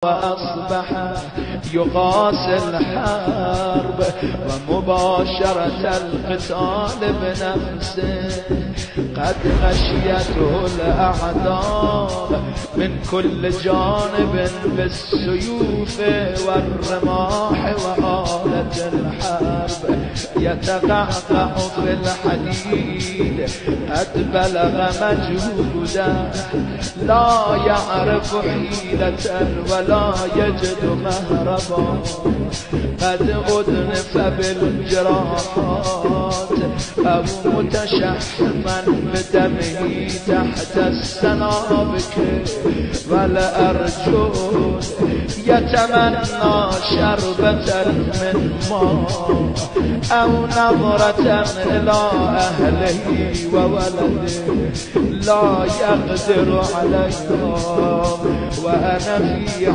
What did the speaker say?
وأصبح يقاسي الحرب ومباشرة القتال بنفسه. قد غشيته الأعداء من كل جانب بالسيوف والرماح وآلة الحرب. يتقعقع في الحديد قد بلغ مجهودا، لا يعرف حيلة ولا يجد مهربا. قد أدنف بالجراحات أو متشحما بدمه تحت السنابك، والأرجل يتمنى شربة من ماء أو نظرة إلى أهله وولده لا يقدر عليها. وأنا في